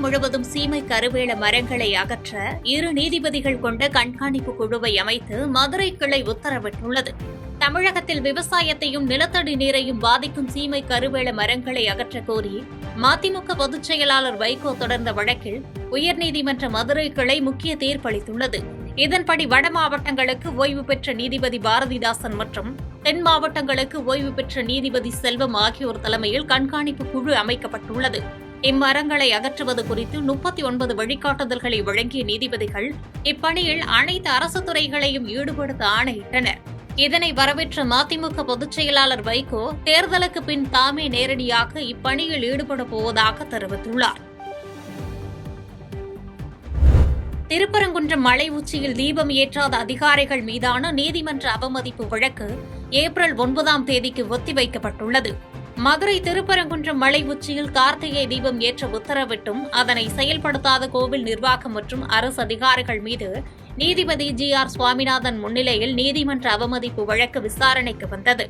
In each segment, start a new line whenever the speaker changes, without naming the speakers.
தமிழகம் முழுவதும் சீமை கருவேல மரங்களை அகற்ற 2 நீதிபதிகள் கொண்ட கண்காணிப்பு குழுவை அமைத்து மதுரை கிளை உத்தரவிட்டுள்ளது. தமிழகத்தில் விவசாயத்தையும் நிலத்தடி நீரையும் பாதிக்கும் சீமை கருவேல மரங்களை அகற்ற கோரி மதிமுக பொதுச் செயலாளர் வைகோ தொடர்ந்த வழக்கில் உயர்நீதிமன்ற மதுரை கிளை முக்கிய தீர்ப்பளித்துள்ளது. இதன்படி வட மாவட்டங்களுக்கு ஓய்வு பெற்ற நீதிபதி பாரதிதாசன் மற்றும் தென் மாவட்டங்களுக்கு ஓய்வு பெற்ற நீதிபதி செல்வம் ஆகியோர் தலைமையில் கண்காணிப்பு குழு அமைக்கப்பட்டுள்ளது. இம்மரங்களை அகற்றுவது குறித்து 39 வழிகாட்டுதல்களை வழங்கிய நீதிபதிகள் இப்பணியில் அனைத்து அரசு துறைகளையும் ஈடுபடுத்த ஆணையிட்டனர். இதனை வரவேற்ற மதிமுக பொதுச் செயலாளர் வைகோ தேர்தலுக்கு பின் தாமே நேரடியாக இப்பணியில் ஈடுபடப் போவதாக தெரிவித்துள்ளார். திருப்பரங்குன்றம் மலை உச்சியில் தீபம் ஏற்றாத அதிகாரிகள் மீதான நீதிமன்ற அவமதிப்பு வழக்கு ஏப்ரல் 9ஆம் தேதிக்கு ஒத்திவைக்கப்பட்டுள்ளது. மதுரை திருப்பரங்குன்றம் மலை உச்சியில் கார்த்திகை தீபம் ஏற்ற உத்தரவிட்டும் அதனை செயல்படுத்தாத கோவில் நிர்வாகம் மற்றும் அரசு அதிகாரிகள் மீது நீதிபதி GR சுவாமிநாதன் முன்னிலையில் நீதிமன்ற அவமதிப்பு வழக்கு விசாரணைக்கு வந்தது.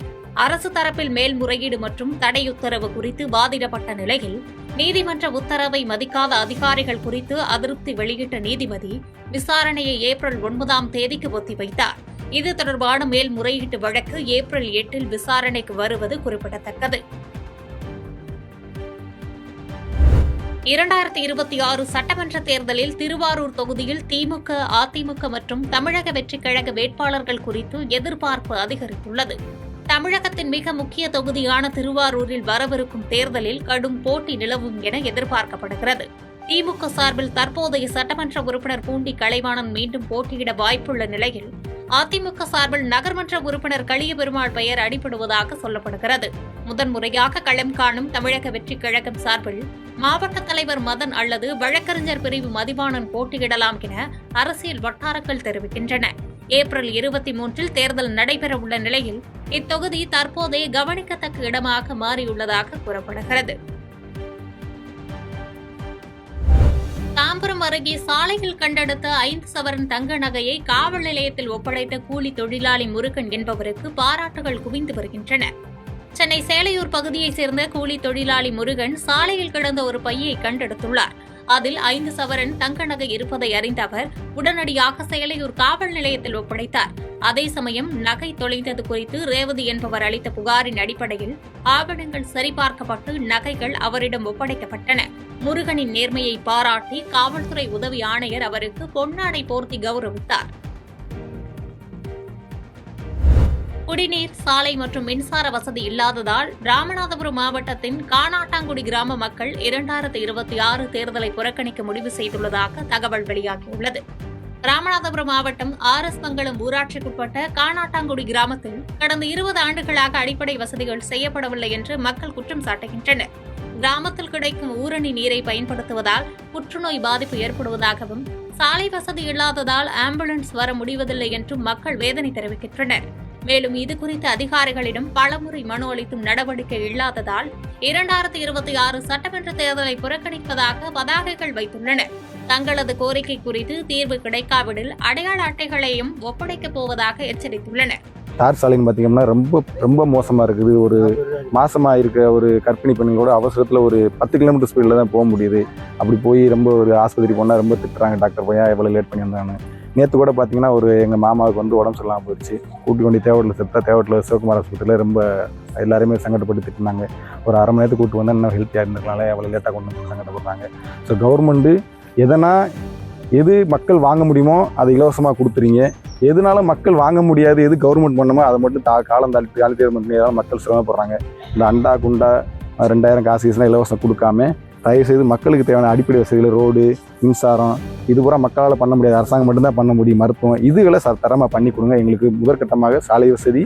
அரசு தரப்பில் மேல்முறையீடு மற்றும் தடை உத்தரவு குறித்து வாதிடப்பட்ட நிலையில் நீதிமன்ற உத்தரவை மதிக்காத அதிகாரிகள் குறித்து அதிருப்தி வெளியிட்ட நீதிபதி விசாரணையை ஏப்ரல் 9ஆம் தேதிக்கு ஒத்திவைத்தார். இது தொடர்பான மேல்முறையீட்டு வழக்கு ஏப்ரல் 8இல் விசாரணைக்கு வருவது குறிப்பிடத்தக்கது. 2026 சட்டமன்ற தேர்தலில் திருவாரூர் தொகுதியில் திமுக, அதிமுக மற்றும் தமிழக வெற்றிக் கழக வேட்பாளர்கள் குறித்து எதிர்பார்ப்பு அதிகரித்துள்ளது. தமிழகத்தின் மிக முக்கிய தொகுதியான திருவாரூரில் வரவிருக்கும் தேர்தலில் கடும் போட்டி நிலவும் என எதிர்பார்க்கப்படுகிறது. திமுக சார்பில் தற்போதைய சட்டமன்ற உறுப்பினர் பூண்டி கலைவாணன் மீண்டும் போட்டியிட வாய்ப்புள்ள நிலையில் அதிமுக சார்பில் நகர்மன்ற உறுப்பினர் களியபெருமாள் பெயர் அடிபடுவதாக சொல்லப்படுகிறது. முதன்முறையாக களம் காணும் தமிழக வெற்றிக் கழகம் சார்பில் மாவட்ட தலைவர் மதன் அல்லது வழக்கறிஞர் பிரிவு மதிவாணன் போட்டியிடலாம் என அரசியல் வட்டாரங்கள் தெரிவிக்கின்றன. ஏப்ரல் 23இல் தேர்தல் நடைபெறவுள்ள நிலையில் இத்தொகுதி தற்போதைய கவனிக்கத்தக்க இடமாக மாறியுள்ளதாக கூறப்படுகிறது. தாம்பரம் அருகே சாலையில் கண்டெடுத்த 5 சவரன் தங்க நகையை காவல் நிலையத்தில் ஒப்படைத்த கூலி தொழிலாளி முருகன் என்பவருக்கு பாராட்டுகள் குவிந்து வருகின்றன. சென்னை சேலையூர் பகுதியைச் சேர்ந்த கூலி தொழிலாளி முருகன் சாலையில் கிடந்த ஒரு பையை கண்டெடுத்துள்ளார். அதில் 5 சவரன் தங்க நகை இருப்பதை அறிந்த அவர் உடனடியாக சேலையூர் காவல் நிலையத்தில் ஒப்படைத்தார். அதே சமயம் நகை தொலைந்தது குறித்து ரேவதி என்பவர் அளித்த புகாரின் அடிப்படையில் ஆவணங்கள் சரிபார்க்கப்பட்டு நகைகள் அவரிடம் ஒப்படைக்கப்பட்டன. முருகனின் நேர்மையை பாராட்டி காவல்துறை உதவி ஆணையர் அவருக்கு பொன்னாடை போர்த்தி கௌரவித்தார். குடிநீர், சாலை மற்றும் மின்சார வசதி இல்லாததால் ராமநாதபுரம் மாவட்டத்தின் கானாட்டாங்குடி கிராம மக்கள் 2026 தேர்தலை புறக்கணிக்க முடிவு செய்துள்ளதாக தகவல் வெளியாகியுள்ளது. ராமநாதபுரம் மாவட்டம் RS மங்கலம் ஊராட்சிக்குட்பட்ட கானாட்டாங்குடி கிராமத்தில் கடந்த 20 ஆண்டுகளாக அடிப்படை வசதிகள் செய்யப்படவில்லை என்று மக்கள் குற்றம் சாட்டுகின்றனர். கிராமத்தில் கிடைக்கும் ஊரணி நீரை பயன்படுத்துவதால் புற்றுநோய் பாதிப்பு ஏற்படுவதாகவும், சாலை வசதி இல்லாததால் ஆம்புலன்ஸ் வர முடிவதில்லை என்றும் மக்கள் வேதனை தெரிவிக்கின்றனர். மேலும் இதுகுறித்து அதிகாரிகளிடம் பலமுறை மனு அளித்தும் நடவடிக்கை இல்லாததால் 2026 சட்டமன்ற தேர்தலை புறக்கணிப்பதாக பதாகைகள் வைத்துள்ளனர். தங்களது கோரிக்கை குறித்து தீர்வு கிடைக்காவிடில் அடையாள அட்டைகளையும் ஒப்படைக்கப் போவதாக எச்சரித்துள்ளனர்.
தார் சாலைன்னு பார்த்தீங்கன்னா ரொம்ப மோசமாக இருக்குது. ஒரு மாசமாக இருக்க ஒரு கர்ப்பிணி பெண்களோட அவசரத்தில் ஒரு 10 கிலோமீட்டர் ஸ்பீடில் தான் போக முடியுது. அப்படி போய் ரொம்ப ஒரு ஆஸ்பத்திரி போனால் ரொம்ப திட்டுறாங்க, டாக்டர் பையா எவ்வளோ லேட் பண்ணி வந்தாங்க. நேற்று கூட பார்த்தீங்கன்னா ஒரு எங்கள் மாமாவுக்கு வந்து உடம்பு சரியில்லாமல் போயிடுச்சு. கூட்டி கொண்டு தேவட்டில் சிவகுமார் ஆஸ்பத்திரியில் ரொம்ப எல்லாருமே சங்கடப்பட்டு திட்டினாங்க. ஒரு அரை மணி நேரத்துக்கு கூட்டு வந்தால் இன்னும் ஹெல்த்தியாக இருந்திருக்கனால எவ்வளோ லேட்டாக கொண்டு வந்து சங்கடப்படுறாங்க. ஸோ கவர்மெண்ட்டு எது மக்கள் வாங்க முடியுமோ அதை இலவசமாக கொடுத்துறீங்க. எதனால மக்கள் வாங்க முடியாது, எது கவர்மெண்ட் பண்ணுமோ அதை மட்டும் காலம் தாழ்த்தி தேர்வு ஏதாவது மக்கள் சிரமப்படுறாங்க. இந்த அண்டா குண்டா 2000 காசுலாம் இலவசம் கொடுக்காம தயவுசெய்து மக்களுக்கு தேவையான அடிப்படை வசதிகள், ரோடு, மின்சாரம், இது பூரா மக்களால் பண்ண முடியாது, அரசாங்கம் மட்டும்தான் பண்ண முடியும். மருத்துவம் இதுகளை தரமாக பண்ணி கொடுங்க. எங்களுக்கு முதற்கட்டமாக சாலை வசதி,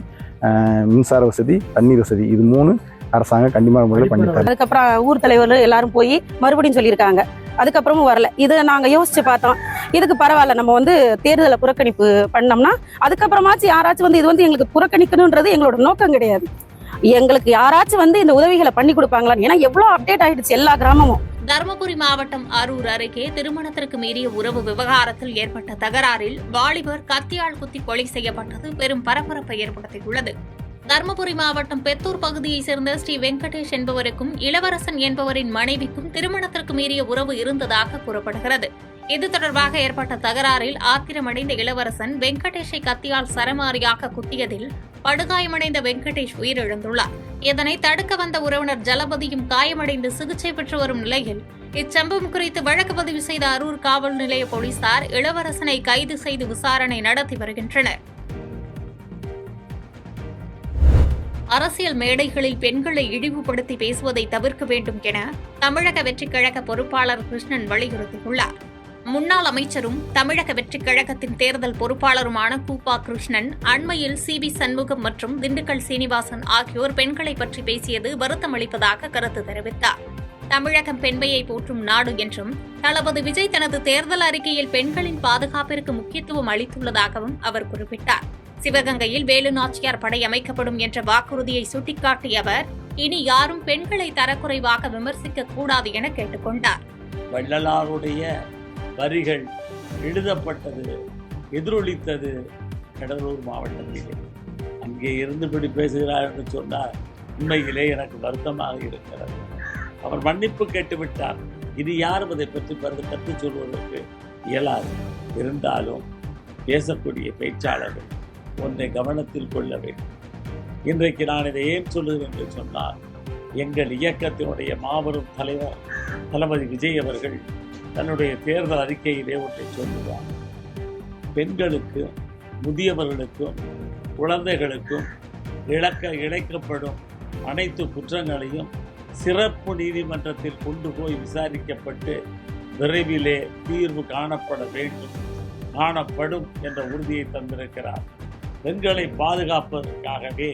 மின்சார வசதி, தண்ணீர் வசதி, இது 3 அரசாங்கம் கண்டிப்பாக முறையில் பண்ணிட்டாங்க.
அதுக்கப்புறம் ஊர் தலைவர் எல்லாரும் போய் மறுபடியும் சொல்லியிருக்காங்க. அதுக்கப்புறமும் வரல. இது நாங்கள் யோசிச்சு பார்த்தோம். இதுக்கு பரவாயில்ல, நம்ம தேர்தலை புறக்கணிப்பு பண்ணோம்னா அதுக்கப்புறமாச்சும் யாராச்சும் இது எங்களுக்கு புறக்கணிக்கணுன்றது எங்களோட நோக்கம் கிடையாது. எங்களுக்கு யாராச்சும் இந்த உதவிகளை பண்ணி கொடுப்பாங்களான்னு. ஏன்னா எவ்வளோ அப்டேட் ஆயிடுச்சு எல்லா கிராமமும்.
தருமபுரி மாவட்டம் அரூர் அருகே திருமணத்திற்கு மீறிய உறவு விவகாரத்தில் ஏற்பட்ட தகராறில் வாலிபர் கத்தியால் குத்தி கொலை செய்யப்பட்டது பெரும் பரபரப்பை ஏற்படுத்தியுள்ளது. தருமபுரி மாவட்டம் பெத்தூர் பகுதியைச் சேர்ந்த ஸ்ரீ வெங்கடேஷ் என்பவருக்கும் இளவரசன் என்பவரின் மனைவிக்கும் திருமணத்திற்கு மீறிய உறவு இருந்ததாக கூறப்படுகிறது. இது தொடர்பாக ஏற்பட்ட தகராறில் ஆத்திரமடைந்த இளவரசன் வெங்கடேஷை கத்தியால் சரமாரியாக குத்தியதில் படுகாயமடைந்த வெங்கடேஷ் உயிரிழந்துள்ளார். இதனை தடுக்க வந்த உறவினர் ஜலபதியும் காயமடைந்து சிகிச்சை பெற்று வரும் நிலையில் இச்சம்பவம் குறித்து வழக்கு பதிவு செய்த அரூர் காவல் நிலைய போலீசார் இளவரசனை கைது செய்து விசாரணை நடத்தி வருகின்றனர். அரசியல் மேடைகளில் பெண்களை இழிவுபடுத்தி பேசுவதை தவிர்க்க வேண்டும் என தமிழக வெற்றிக் கழக பொறுப்பாளர் கிருஷ்ணன் வலியுறுத்தியுள்ளார். முன்னாள் அமைச்சரும் தமிழக வெற்றிக் கழகத்தின் தேர்தல் பொறுப்பாளருமான கூப்பா கிருஷ்ணன் அண்மையில் சிபி சண்முகம் மற்றும் திண்டுக்கல் சீனிவாசன் ஆகியோர் பெண்களை பற்றி பேசியது வருத்தமளிப்பதாக கருத்து தெரிவித்தார். தமிழகம் பெண்மையை போற்றும் நாடு என்றும் தளபதி விஜய் தனது தேர்தல் அறிக்கையில் பெண்களின் பாதுகாப்பிற்கு முக்கியத்துவம் அளித்துள்ளதாகவும் அவர் குறிப்பிட்டார். சிவகங்கையில் வேலு நாச்சியார் படை அமைக்கப்படும் என்ற வாக்குறுதியை சுட்டிக்காட்டிய அவர் இனி யாரும் பெண்களை தரக்குறைவாக விமர்சிக்க கூடாது என கேட்டுக் கொண்டார்.
வள்ளலாருடைய வரிகள் எழுதப்பட்டது, எதிரொலித்தது கடலூர் மாவட்டத்திலே. அங்கே இருந்துபடி பேசுகிறார் என்று சொன்னார். உண்மையிலே எனக்கு வருத்தமாக இருக்கிறது. அவர் மன்னிப்பு கேட்டுவிட்டார். இது யாரும் அதை பற்றி கருத்து சொல்வதற்கு இயலாது. இருந்தாலும் பேசக்கூடிய பேச்சாளர்கள் ஒன்றை கவனத்தில் கொள்ள வேண்டும். இன்றைக்கு நான் இதை ஏன் சொல்லுகிறேன் என்று சொன்னால், எங்கள் இயக்கத்தினுடைய மாபெரும் தலைவர் தளபதி விஜய் அவர்கள் தன்னுடைய தேர்தல் அறிக்கையிலே ஒன்றை சொல்லுவார். பெண்களுக்கும் முதியவர்களுக்கும் குழந்தைகளுக்கும் இழைக்கப்படும் அனைத்து குற்றங்களையும் சிறப்பு நீதிமன்றத்தில் கொண்டு போய் விசாரிக்கப்பட்டு விரைவிலே தீர்வு காணப்படும் என்ற உறுதியை தந்திருக்கிறார். பெண்களை பாதுகாப்பதற்காகவே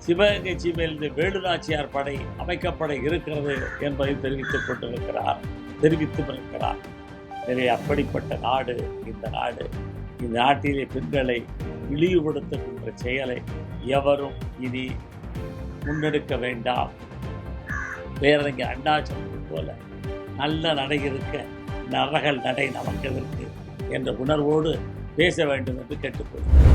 சிவகங்கை சீமையிலிருந்து வேலு நாச்சியார் படை அமைக்கப்பட இருக்கிறது என்பதை தெரிவித்திருக்கிறார். எனவே அப்படிப்பட்ட நாடு இந்த நாடு. இந்த நாட்டிலே பெண்களை இழிவுபடுத்துகின்ற செயலை எவரும் இனி முன்னெடுக்க வேண்டாம். பேரறிஞர் அண்ணா சொன்னது போல நல்ல நடை இருக்க நரகல் நடை நமக்கு இருக்கு என்ற உணர்வோடு பேச வேண்டும் என்று கேட்டுக்கொள்கிறேன்.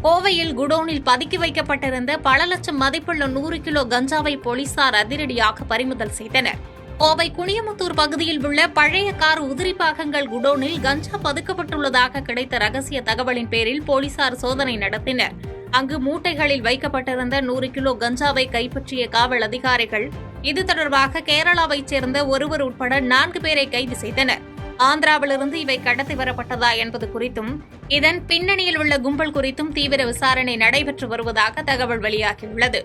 கோவையில் குடோனில் பதுக்கி வைக்கப்பட்டிருந்த பல லட்சம் மதிப்புள்ள 100 கிலோ கஞ்சாவை போலீசார் அதிரடியாக பறிமுதல் செய்தனர். கோவை குனியமுத்தூர் பகுதியில் உள்ள பழைய கார் உதிரி பாகங்கள் குடோனில் கஞ்சா பதுக்கப்பட்டுள்ளதாக கிடைத்த ரகசிய தகவலின் பேரில் போலீசார் சோதனை நடத்தினர். அங்கு மூட்டைகளில் வைக்கப்பட்டிருந்த 100 கிலோ கஞ்சாவை கைப்பற்றிய காவல் அதிகாரிகள் இது தொடர்பாக கேரளாவைச் சேர்ந்த ஒருவர் உட்பட 4 பேரை கைது செய்தனர். ஆந்திராவிலிருந்து இவை கடத்தி வரப்பட்டதா என்பது குறித்தும் இதன் பின்னணியில் உள்ள கும்பல் குறித்தும் தீவிர விசாரணை நடைபெற்று வருவதாக தகவல் வெளியாகியுள்ளது.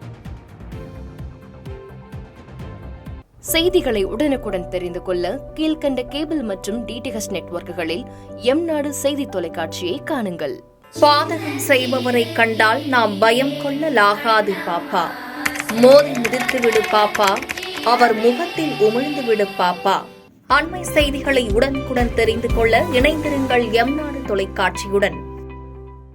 செய்திகளை உடனுக்குடன் தெரிந்து கொள்ள கீழ்க்கண்ட கேபிள் மற்றும் டிடிஎச் நெட்வொர்க்குகளில் எம்நாடு செய்தி தொலைக்காட்சியை காணுங்கள்.
பாதகம் செய்பவரை கண்டால் நாம் பயம் கொள்ளலாகாது பாப்பா. மோதி மிதித்து விடு பாப்பா, அவர் முகத்தில் உமிழ்ந்து விடு பாப்பா. அண்மை செய்திகளை உடனுக்குடன் தெரிந்து கொள்ள இணைந்திருங்கள் எம்நாடு தொலைக்காட்சியுடன்.